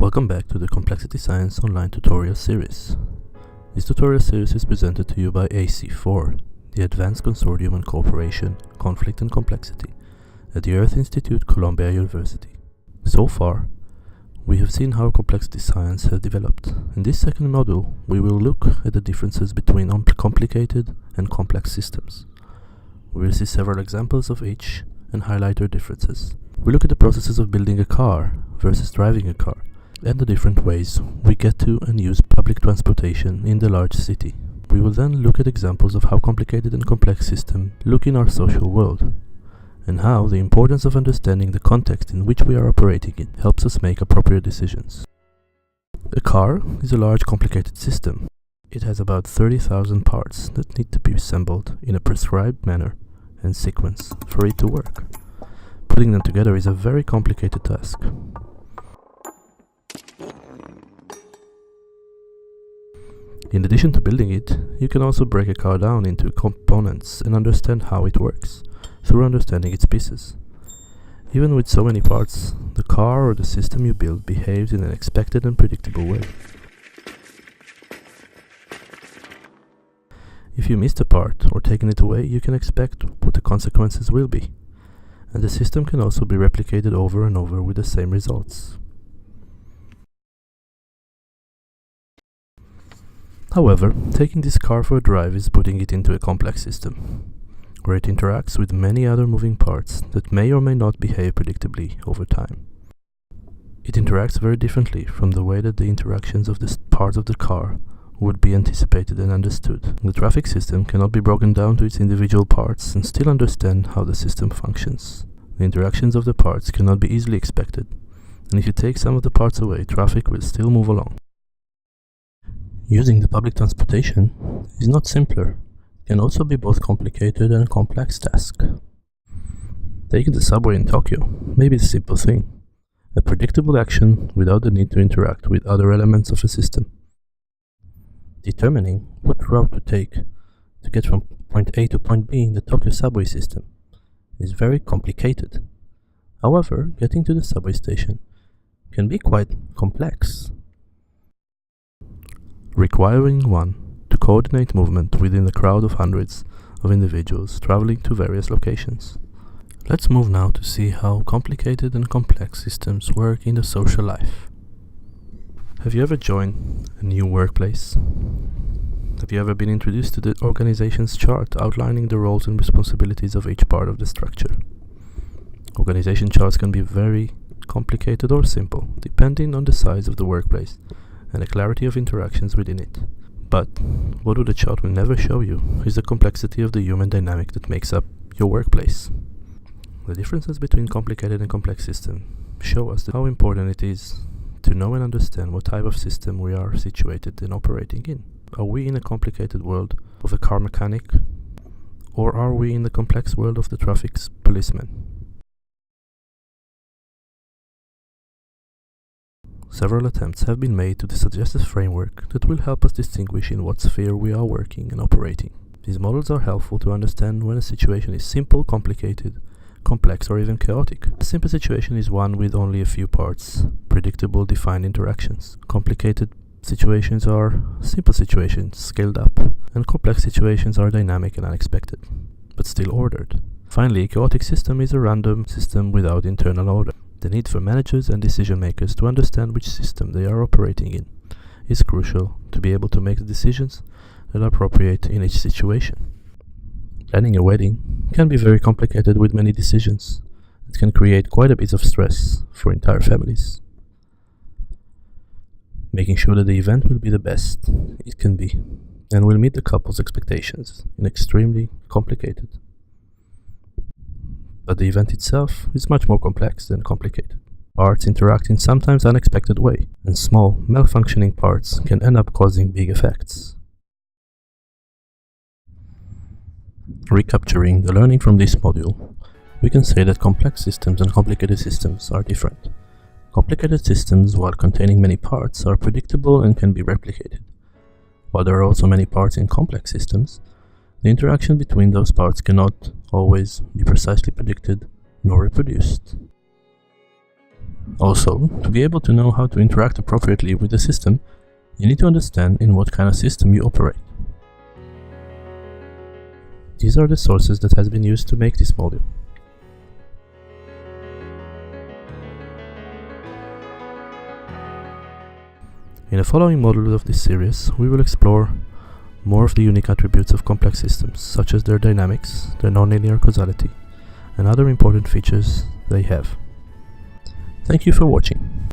Welcome back to the Complexity Science online tutorial series. This tutorial series is presented to you by AC4, the Advanced Consortium on Cooperation, Conflict and Complexity, at the Earth Institute, Columbia University. So far, we have seen how complexity science has developed. In this second module, we will look at the differences between complicated and complex systems. We will see several examples of each and highlight their differences. We look at the processes of building a car versus driving a car, and the different ways we get to and use public transportation in the large city. We will then look at examples of how complicated and complex systems look in our social world, and how the importance of understanding the context in which we are operating in helps us make appropriate decisions. A car is a large complicated system. It has about 30,000 parts that need to be assembled in a prescribed manner and sequence for it to work. Putting them together is a very complicated task. In addition to building it, you can also break a car down into components and understand how it works, through understanding its pieces. Even with so many parts, the car or the system you build behaves in an expected and predictable way. If you missed a part or taken it away, you can expect what the consequences will be, and the system can also be replicated over and over with the same results. However, taking this car for a drive is putting it into a complex system, where it interacts with many other moving parts that may or may not behave predictably over time. It interacts very differently from the way that the interactions of the parts of the car would be anticipated and understood. The traffic system cannot be broken down to its individual parts and still understand how the system functions. The interactions of the parts cannot be easily expected, and if you take some of the parts away, traffic will still move along. Using the public transportation is not simpler. It can also be both complicated and complex task. Taking the subway in Tokyo may be a simple thing, a predictable action without the need to interact with other elements of a system. Determining what route to take to get from point A to point B in the Tokyo subway system is very complicated. However, getting to the subway station can be quite complex, requiring one to coordinate movement within a crowd of hundreds of individuals traveling to various locations. Let's move now to see how complicated and complex systems work in the social life. Have you ever joined a new workplace? Have you ever been introduced to the organization's chart outlining the roles and responsibilities of each part of the structure? Organization charts can be very complicated or simple, depending on the size of the workplace and the clarity of interactions within it. But what the chart will never show you is the complexity of the human dynamic that makes up your workplace. The differences between complicated and complex systems show us how important it is to know and understand what type of system we are situated and operating in. Are we in a complicated world of a car mechanic, or are we in the complex world of the traffic policeman? Several attempts have been made to suggest a framework that will help us distinguish in what sphere we are working and operating. These models are helpful to understand when a situation is simple, complicated, complex, or even chaotic. A simple situation is one with only a few parts, predictable, defined interactions. Complicated situations are simple situations, scaled up, and complex situations are dynamic and unexpected, but still ordered. Finally, a chaotic system is a random system without internal order. The need for managers and decision makers to understand which system they are operating in is crucial to be able to make the decisions that are appropriate in each situation. Planning a wedding can be very complicated with many decisions. It can create quite a bit of stress for entire families. Making sure that the event will be the best it can be and will meet the couple's expectations is extremely complicated. But the event itself is much more complex than complicated. Parts interact in sometimes unexpected way, and small, malfunctioning parts can end up causing big effects. Recapturing the learning from this module, we can say that complex systems and complicated systems are different. Complicated systems, while containing many parts, are predictable and can be replicated. While there are also many parts in complex systems, the interaction between those parts cannot always be precisely predicted nor reproduced. Also, to be able to know how to interact appropriately with the system, you need to understand in what kind of system you operate. These are the sources that has been used to make this module. In the following modules of this series, we will explore more of the unique attributes of complex systems, such as their dynamics, their nonlinear causality, and other important features they have. Thank you for watching.